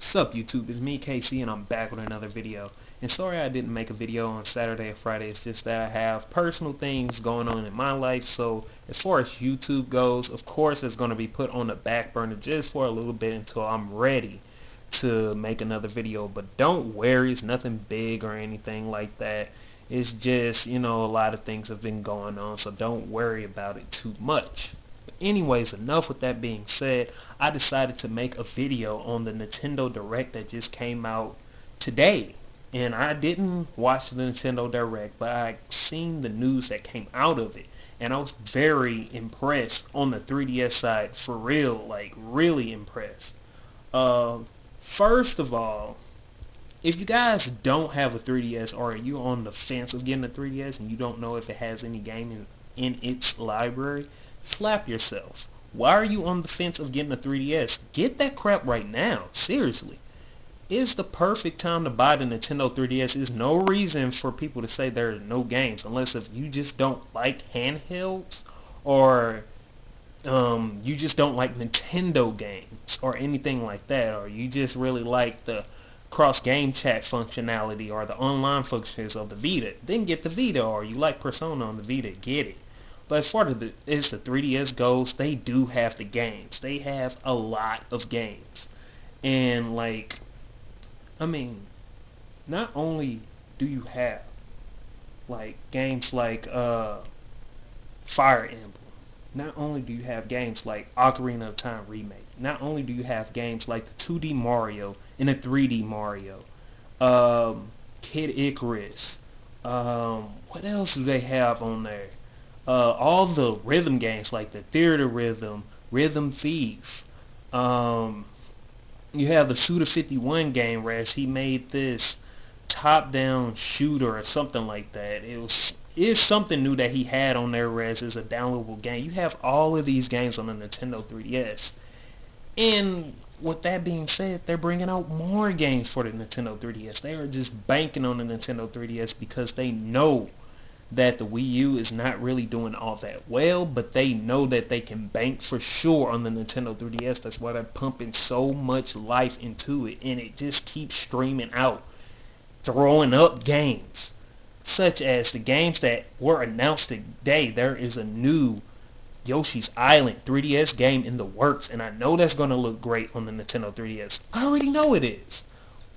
Sup YouTube, it's me KC and I'm back with another video. And sorry I didn't make a video on Saturday or Friday, it's just that I have personal things going on in my life. So as far as YouTube goes, of course it's going to be put on the back burner just for a little bit until I'm ready to make another video. But don't worry, it's nothing big or anything like that. It's just, a lot of things have been going on, so don't worry about it too much. Anyways, enough with that being said, I decided to make a video on the Nintendo Direct that just came out today. And I didn't watch the Nintendo Direct, but I seen the news that came out of it. And I was very impressed on the 3DS side, for real, like really impressed. First of all, if you guys don't have a 3DS or are you on the fence of getting a 3DS and you don't know if it has any game in its library, slap yourself. Why are you on the fence of getting a 3DS? Get that crap right now. Seriously. It's the perfect time to buy the Nintendo 3DS. There's no reason for people to say there are no games unless if you just don't like handhelds or you just don't like Nintendo games or anything like that, or you just really like the cross game chat functionality or the online functions of the Vita, then get the Vita. Or you like Persona on the Vita, get it. But as far as the 3DS goes, they do have the games. They have a lot of games. And not only do you have games like Fire Emblem, not only do you have games like Ocarina of Time Remake, not only do you have games like the 2D Mario and the 3D Mario, Kid Icarus, what else do they have on there? All the rhythm games like the Theater Rhythm, Rhythm Thief. You have the Suda51 game, Raz. He made this top-down shooter or something like that. It's something new that he had on there, Raz. It's a downloadable game. You have all of these games on the Nintendo 3DS. And with that being said, they're bringing out more games for the Nintendo 3DS. They are just banking on the Nintendo 3DS because they know that the Wii U is not really doing all that well, but they know that they can bank for sure on the Nintendo 3DS. That's why they're pumping so much life into it, and it just keeps streaming out, throwing up games, such as the games that were announced today. There is a new Yoshi's Island 3DS game in the works, and I know that's going to look great on the Nintendo 3DS. I already know it is.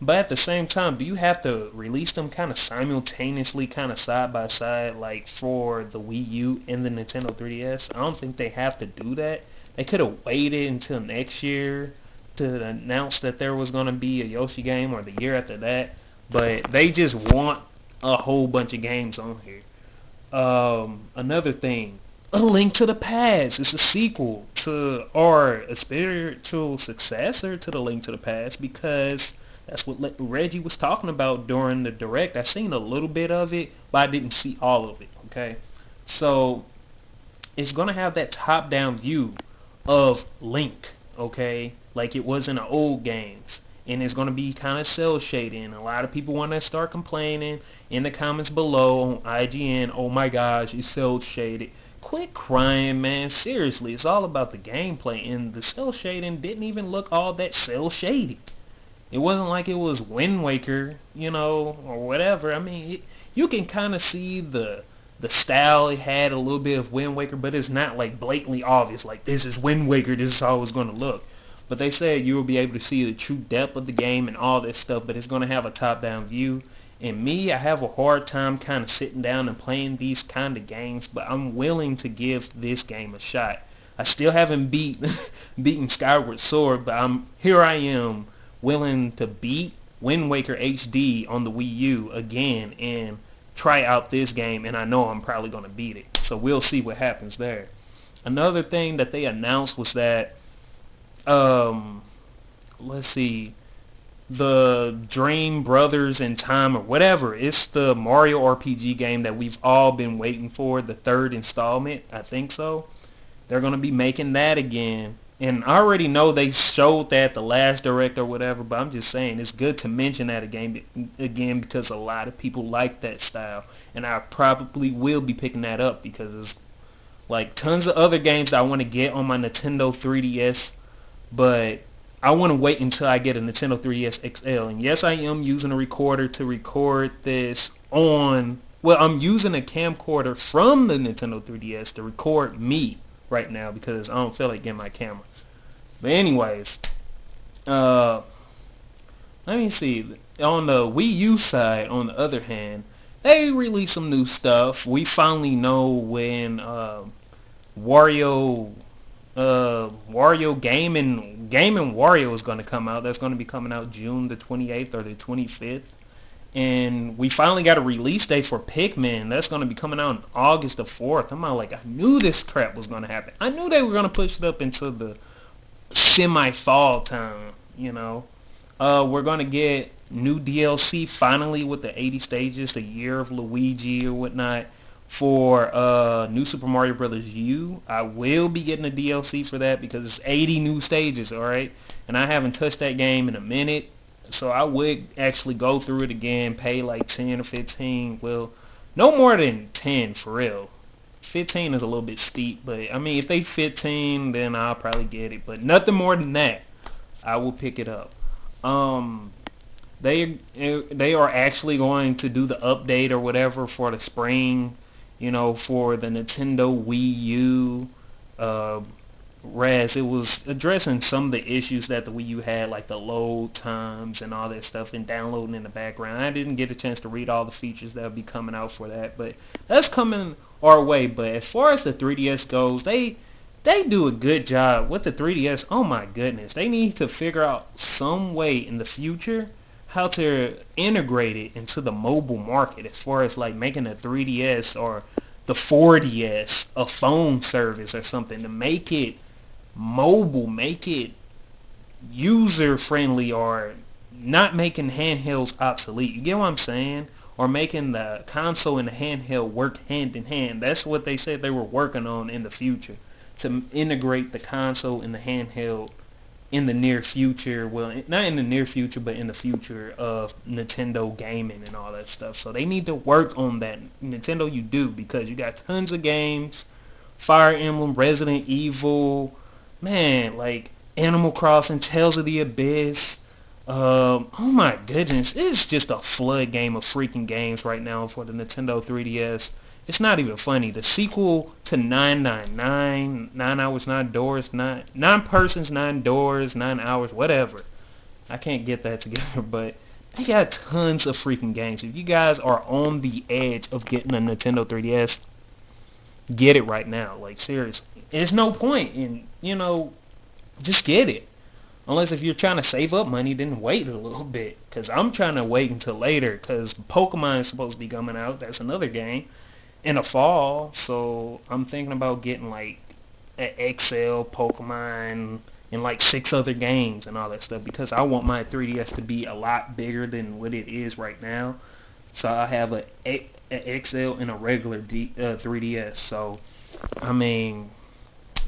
But at the same time, do you have to release them kind of simultaneously, kind of side by side, like for the Wii U and the Nintendo 3DS? I don't think they have to do that. They could have waited until next year to announce that there was going to be a Yoshi game, or the year after that. But they just want a whole bunch of games on here. Another thing, A Link to the Past. It's a sequel to, or a spiritual successor to The Link to the Past, because that's what Reggie was talking about during the Direct. I seen a little bit of it, but I didn't see all of it, okay? So, it's going to have that top-down view of Link, okay? Like it was in the old games. And it's going to be kind of cel-shaded. And a lot of people want to start complaining in the comments below on IGN, oh my gosh, it's cel-shaded. Quit crying, man. Seriously, it's all about the gameplay. And the cel-shading didn't even look all that cel-shaded. It wasn't like it was Wind Waker, or whatever. I mean, you can kind of see the style it had, a little bit of Wind Waker, but it's not like blatantly obvious, like this is Wind Waker, this is how it's going to look. But they said you will be able to see the true depth of the game and all this stuff, but it's going to have a top-down view. And me, I have a hard time kind of sitting down and playing these kind of games, but I'm willing to give this game a shot. I still haven't beaten Skyward Sword, but here I am, willing to beat Wind Waker HD on the Wii U again and try out this game, and I know I'm probably going to beat it. So we'll see what happens there. Another thing that they announced was that, let's see, the Dream Brothers in Time or whatever, it's the Mario RPG game that we've all been waiting for, the third installment, I think so. They're going to be making that again. And I already know they showed that the last Direct or whatever, but I'm just saying it's good to mention that again because a lot of people like that style. And I probably will be picking that up because there's like tons of other games that I want to get on my Nintendo 3DS, but I want to wait until I get a Nintendo 3DS XL. And yes, I am using a recorder to record this on. Well, I'm using a camcorder from the Nintendo 3DS to record me right now because I don't feel like getting my camera. But anyways, let me see. On the Wii U side, on the other hand, they released some new stuff. We finally know when Wario Wario Game and Wario is going to come out. That's going to be coming out June the 28th or the 25th. And we finally got a release date for Pikmin. That's going to be coming out on August the 4th. I'm like, I knew this crap was going to happen. I knew they were going to push it up into the semi-fall time, you know. We're going to get new DLC finally with the 80 stages, the Year of Luigi or whatnot. For New Super Mario Bros. U, I will be getting a DLC for that because it's 80 new stages, alright? And I haven't touched that game in a minute, so I would actually go through it again, pay like 10 or 15, well, no more than 10 for real. 15 is a little bit steep, but I mean, if they 15, then I'll probably get it, but nothing more than that, I will pick it up. They are actually going to do the update or whatever for the spring, you know, for the Nintendo Wii U. Whereas it was addressing some of the issues that the Wii U had, like the load times and all that stuff and downloading in the background. I didn't get a chance to read all the features that will be coming out for that, but that's coming our way. But as far as the 3DS goes, they do a good job with the 3DS. Oh my goodness. They need to figure out some way in the future how to integrate it into the mobile market as far as like making a 3DS or the 4DS a phone service or something to make it mobile, make it user friendly, or not making handhelds obsolete. You get what I'm saying? Or making the console and the handheld work hand in hand. That's what they said they were working on in the future, to integrate the console and the handheld in the near future. Well, not in the near future, but in the future of Nintendo gaming and all that stuff. So they need to work on that. Nintendo, you do, because you got tons of games. Fire Emblem, Resident Evil, man, like Animal Crossing, Tales of the Abyss. Oh my goodness, it's just a flood game of freaking games right now for the Nintendo 3DS. It's not even funny. The sequel to 999, 9 hours, 9 doors, 9 persons, 9 doors, 9 hours, whatever. I can't get that together, but they got tons of freaking games. If you guys are on the edge of getting a Nintendo 3DS, get it right now. Like, seriously. There's no point in, you know, just get it. Unless if you're trying to save up money, then wait a little bit. Because I'm trying to wait until later, because Pokemon is supposed to be coming out. That's another game in the fall, so I'm thinking about getting like an XL Pokemon and like 6 other games and all that stuff, because I want my 3DS to be a lot bigger than what it is right now. So I have an XL and a regular 3DS. So I mean,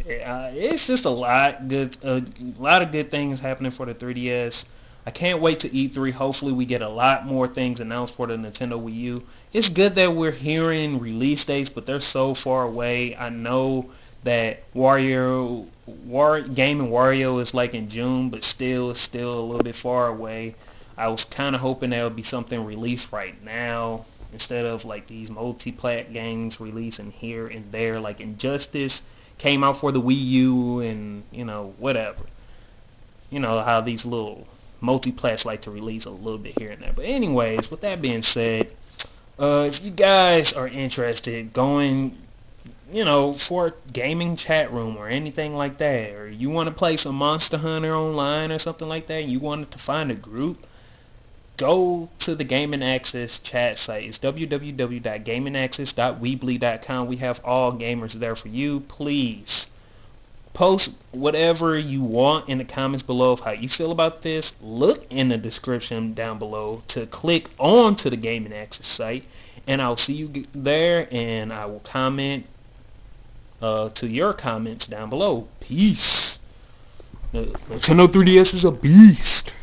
it's just a lot of good things happening for the 3DS. I can't wait to E3. Hopefully we get a lot more things announced for the Nintendo Wii U. It's good that we're hearing release dates, but they're so far away. I know that Game and Wario is like in June, but it's still a little bit far away. I was kind of hoping there would be something released right now instead of like these multi-plat games releasing here and there. Like Injustice came out for the Wii U, and you know, whatever. You know how these little multiplats like to release a little bit here and there. But anyways, with that being said, if you guys are interested going, you know, for a gaming chat room or anything like that, or you want to play some Monster Hunter online or something like that, and you wanted to find a group, go to the Gaming Access chat site. It's www.gamingaccess.weebly.com. We have all gamers there for you. Please post whatever you want in the comments below of how you feel about this. Look in the description down below to click on to the Gaming Access site, and I'll see you there, and I will comment to your comments down below. Peace. Nintendo 3DS is a beast.